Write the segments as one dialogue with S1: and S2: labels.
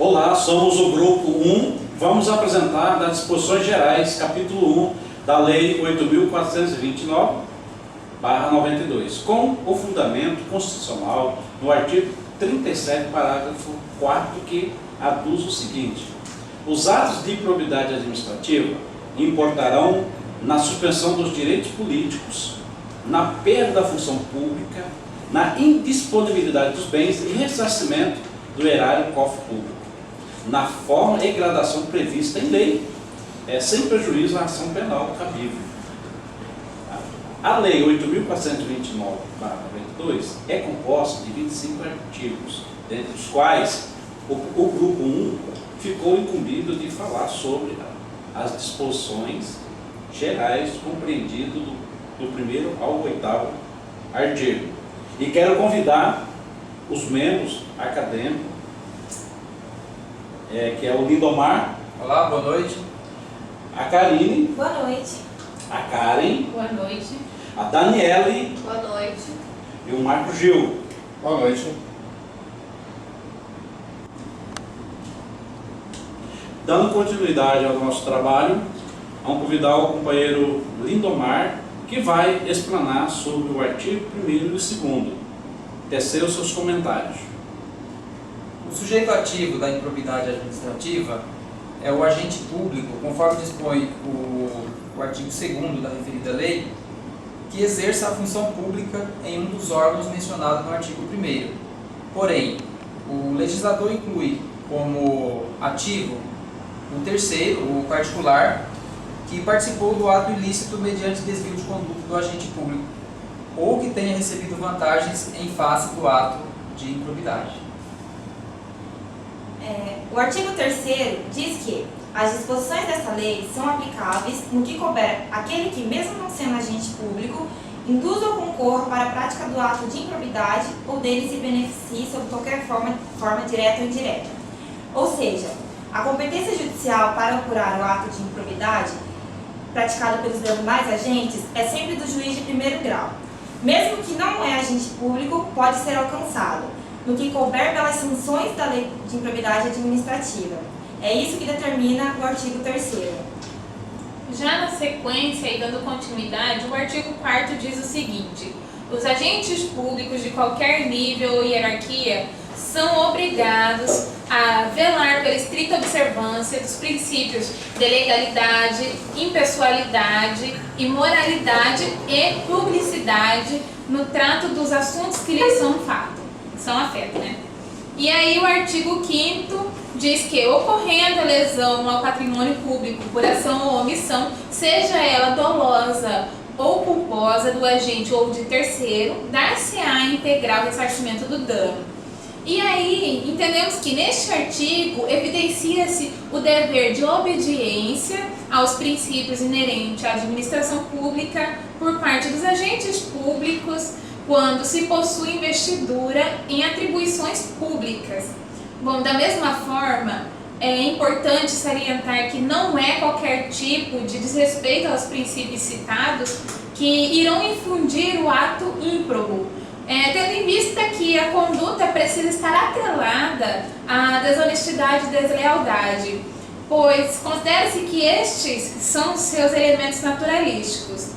S1: Olá, somos o grupo 1. Vamos apresentar das disposições gerais, capítulo 1 da Lei 8.429/92, com o fundamento constitucional no artigo 37, parágrafo 4º, que aduz o seguinte: os atos de improbidade administrativa importarão na suspensão dos direitos políticos, na perda da função pública, na indisponibilidade dos bens e ressarcimento do erário cofre público, na forma e gradação prevista em lei, sem prejuízo à ação penal cabível. A Lei 8.429/92 é composta de 25 artigos, dentre os quais o grupo 1 ficou incumbido de falar sobre as disposições gerais compreendido do 1º ao 8º artigo. E quero convidar os membros acadêmicos, que é o Lindomar.
S2: Olá, boa noite.
S1: A Karine.
S3: Boa noite.
S1: A Karen.
S3: Boa noite.
S1: A Daniele.
S3: Boa noite.
S1: E o Marco Gil.
S2: Boa noite.
S1: Dando continuidade ao nosso trabalho, vamos convidar o companheiro Lindomar, que vai explanar sobre o artigo 1º e 2º, tecer os seus comentários.
S2: O sujeito ativo da improbidade administrativa é o agente público, conforme dispõe o artigo 2º da referida lei, que exerça a função pública em um dos órgãos mencionados no artigo 1º. Porém, o legislador inclui como ativo o terceiro, o particular, que participou do ato ilícito mediante desvio de conduta do agente público, ou que tenha recebido vantagens em face do ato de improbidade.
S3: O artigo 3º diz que as disposições dessa lei são aplicáveis no que couber aquele que, mesmo não sendo agente público, induza ou concorra para a prática do ato de improbidade ou dele se beneficie sob qualquer forma direta ou indireta. Ou seja, a competência judicial para apurar o ato de improbidade praticado pelos demais agentes é sempre do juiz de primeiro grau. Mesmo que não é agente público, pode ser alcançado, no que couber pelas sanções da lei de improbidade administrativa. É isso que determina o artigo 3º.
S4: Já na sequência e dando continuidade, o artigo 4º diz o seguinte: os agentes públicos de qualquer nível ou hierarquia são obrigados a velar pela estrita observância dos princípios de legalidade, impessoalidade, imoralidade e publicidade no trato dos assuntos que lhes são afeto, né? E aí o artigo 5º diz que, ocorrendo a lesão ao patrimônio público por ação ou omissão, seja ela dolosa ou culposa do agente ou de terceiro, dar-se-á integral ressarcimento do dano. E aí, entendemos que neste artigo evidencia-se o dever de obediência aos princípios inerentes à administração pública por parte dos agentes públicos quando se possui investidura em atribuições públicas. Bom, da mesma forma, é importante salientar que não é qualquer tipo de desrespeito aos princípios citados que irão infundir o ato ímprobo, tendo em vista que a conduta precisa estar atrelada à desonestidade e deslealdade, pois considera-se que estes são seus elementos naturalísticos.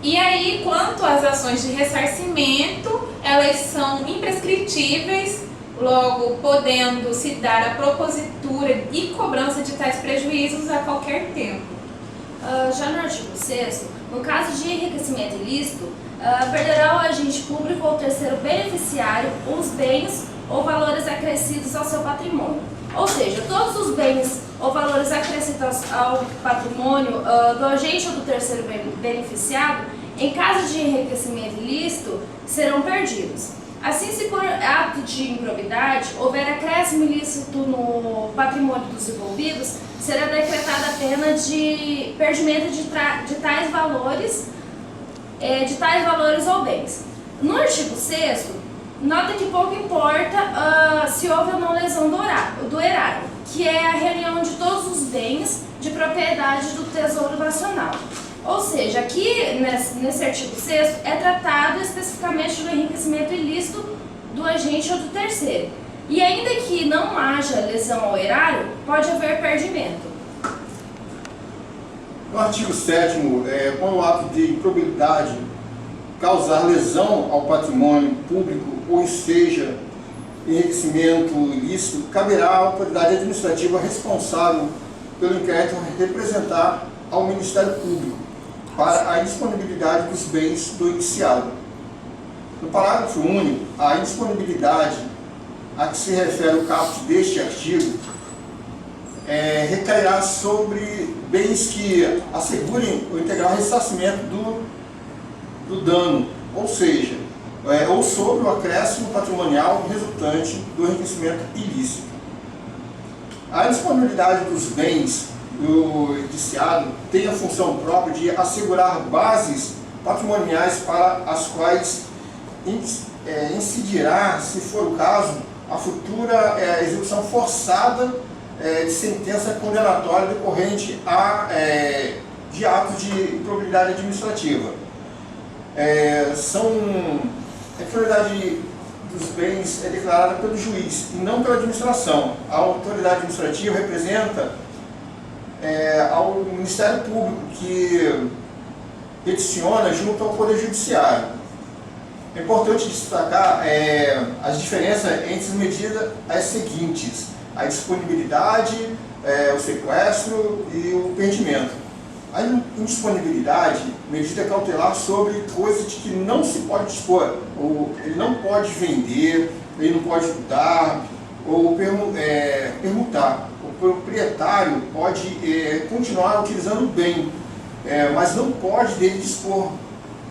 S4: E aí, quanto às ações de ressarcimento, elas são imprescritíveis, logo podendo se dar a propositura e cobrança de tais prejuízos a qualquer tempo.
S5: Já no artigo 6º, no caso de enriquecimento ilícito, perderá o agente público ou terceiro beneficiário os bens ou valores acrescidos ao seu patrimônio. Ou seja, todos os bens ou valores acrescidos ao patrimônio do agente ou do terceiro beneficiado, em caso de enriquecimento ilícito, serão perdidos. Assim, se por ato de improbidade houver acréscimo ilícito no patrimônio dos envolvidos, será decretada a pena de perdimento de tais valores ou bens. No artigo 6º, nota que pouco importa se houve ou não lesão do erário, que é a reunião de todos os bens de propriedade do Tesouro Nacional. Ou seja, aqui nesse artigo 6º é tratado especificamente do enriquecimento ilícito do agente ou do terceiro. E ainda que não haja lesão ao erário, pode haver perdimento.
S6: No artigo 7º, quando o ato de improbidade causar lesão ao patrimônio público ou seja enriquecimento ilícito, caberá à autoridade administrativa responsável pelo inquérito representar ao Ministério Público para a indisponibilidade dos bens do indiciado. No parágrafo único, a indisponibilidade a que se refere o caput deste artigo recairá sobre bens que assegurem o integral ressarcimento do dano, ou seja, ou sobre o acréscimo patrimonial resultante do enriquecimento ilícito. A disponibilidade dos bens do indiciado tem a função própria de assegurar bases patrimoniais para as quais incidirá, se for o caso, a futura execução forçada de sentença condenatória decorrente de atos de improbidade administrativa. A prioridade dos bens é declarada pelo juiz e não pela administração. A autoridade administrativa representa ao Ministério Público, que peticiona junto ao Poder Judiciário. É importante destacar as diferenças entre as medidas as seguintes: a disponibilidade, o sequestro e o perdimento. A indisponibilidade, medida cautelar sobre coisas de que não se pode dispor, ou ele não pode vender, ele não pode dar, ou permutar. O proprietário pode continuar utilizando o bem, mas não pode dele dispor.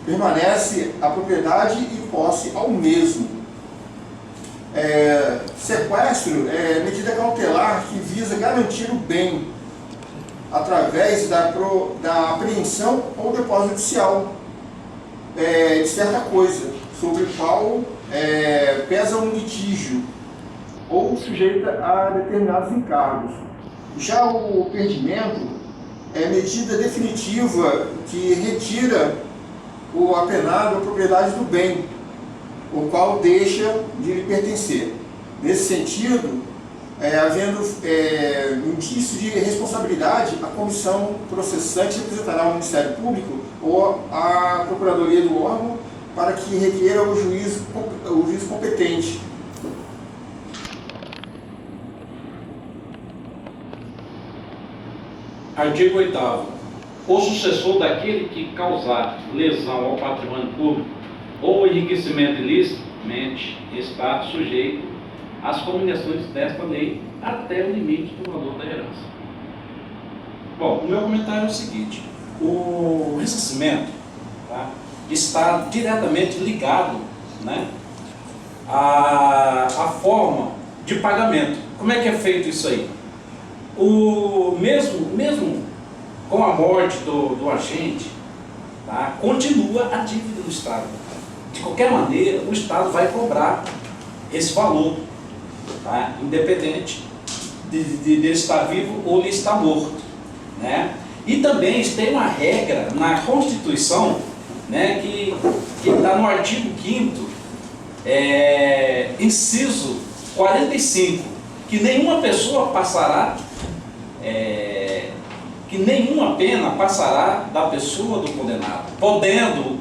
S6: Permanece a propriedade e posse ao mesmo. Sequestro é medida cautelar que visa garantir o bem através da apreensão ou depósito judicial de certa coisa, sobre o qual pesa um litígio ou sujeita a determinados encargos. Já o perdimento é medida definitiva que retira o apenado a propriedade do bem, o qual deixa de lhe pertencer. Nesse sentido, havendo indício de responsabilidade, a comissão processante representará o Ministério Público ou a Procuradoria do órgão para que requeira o juiz competente.
S1: Artigo 8º. O sucessor daquele que causar lesão ao patrimônio público ou enriquecimento ilícito está sujeito às combinações desta lei até o limite do valor da herança. Bom, o meu comentário é o seguinte: o ressarcimento está diretamente ligado, à forma de pagamento. Como é que é feito isso aí? Mesmo com a morte do agente, continua a dívida do Estado. De qualquer maneira, o Estado vai cobrar esse valor, independente de ele estar vivo ou ele estar morto. E também tem uma regra na Constituição, que está no artigo 5º, inciso 45, que nenhuma pessoa passará, que nenhuma pena passará da pessoa do condenado, podendo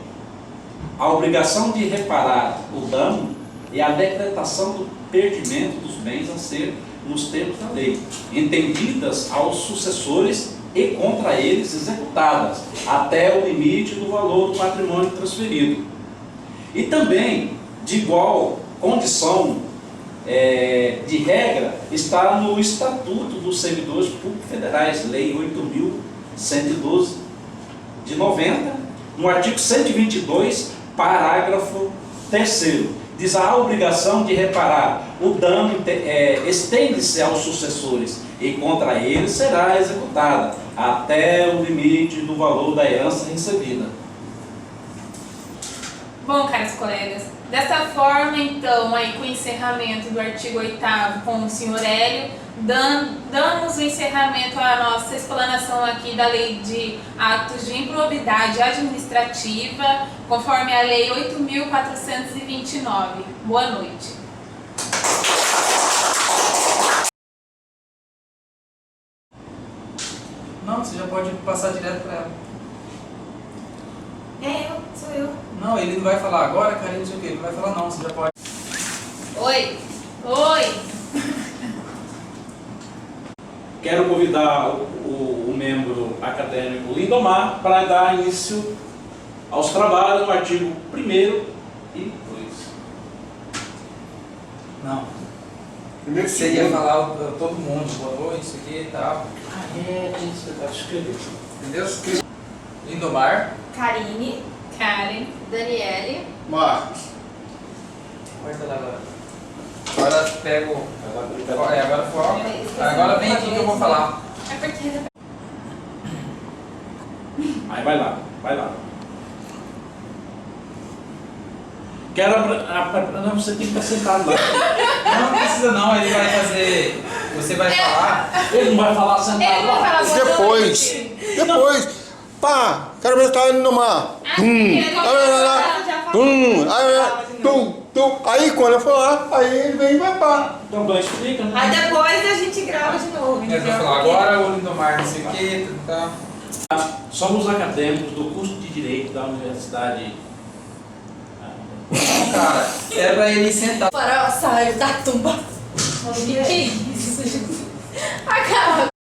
S1: a obrigação de reparar o dano e a decretação do perdimento dos bens a ser nos termos da lei, entendidas aos sucessores e contra eles executadas, até o limite do valor do patrimônio transferido. E também, de igual condição de regra, está no Estatuto dos Servidores Públicos Federais, Lei 8.112 de 90, no artigo 122, parágrafo 3º, diz: a obrigação de reparar o dano estende-se aos sucessores e contra eles será executada até o limite do valor da herança recebida.
S4: Bom, caros colegas, dessa forma, então, aí com o encerramento do artigo 8º com o senhor Hélio, damos o encerramento à nossa explanação aqui da Lei de Atos de Improbidade Administrativa, conforme a Lei 8.429. Boa noite.
S2: você já pode passar direto para ela.
S3: Sou eu.
S2: Não, ele não vai falar agora, Karine, não sei o que. Ele vai falar não, você já pode.
S5: Oi.
S4: Oi!
S1: Quero convidar o membro acadêmico Lindomar para dar início aos trabalhos no artigo 1º e 2.
S2: Não.
S6: Primeiro
S2: Você ia falar todo mundo, boa noite, isso aqui e tal.
S1: Tem que escrever.
S2: Entendeu? Lindomar.
S3: Karine.
S4: Karen.
S5: Daniele.
S6: Marcos.
S2: Corta lá agora. Agora pega o. Agora foca. Agora vem aqui que eu vou falar.
S4: É porque...
S1: Aí vai lá. Não, você tem que estar sentado lá.
S2: Não precisa não, ele vai fazer. Você vai falar.
S1: Ele não vai falar sentado
S4: Ele vai
S1: lá.
S4: falar boa
S6: Depois.
S4: noite.
S6: Depois. Pá, quero ver tá no mar. Aí quando eu falar, aí ele vem e vai pá.
S1: Então, explica, né?
S3: Aí depois a gente grava de novo.
S2: Eu vou falar agora o Lindomar, não sei o que, tá?
S1: Somos acadêmicos do curso de Direito da Universidade.
S2: Não, cara, era pra ele sentar.
S5: Farol saiu da tumba.
S4: Que é isso, gente?
S5: A cara.